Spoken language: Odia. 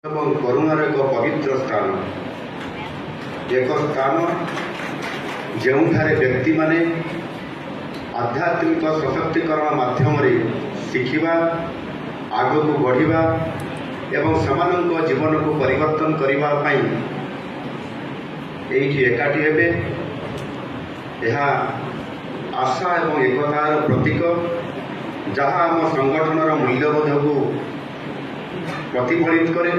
ଏବଂ କରୁଣାର ଏକ ପବିତ୍ର ସ୍ଥାନ, ଏକ ସ୍ଥାନ ଯେଉଁଠାରେ ବ୍ୟକ୍ତିମାନେ ଆଧ୍ୟାତ୍ମିକ ସଶକ୍ତିକରଣ ମାଧ୍ୟମରେ ଶିଖିବା, ଆଗକୁ ବଢ଼ିବା ଏବଂ ସେମାନଙ୍କ ଜୀବନକୁ ପରିବର୍ତ୍ତନ କରିବା ପାଇଁ ଏଇଠି ଏକାଠି ହେବେ। ଏହା ଆଶା ଏବଂ ଏକତାର ପ୍ରତୀକ, ଯାହା ଆମ ସଂଗଠନର ମୂଲ୍ୟବୋଧକୁ ପ୍ରତିଫଳିତ କରେ।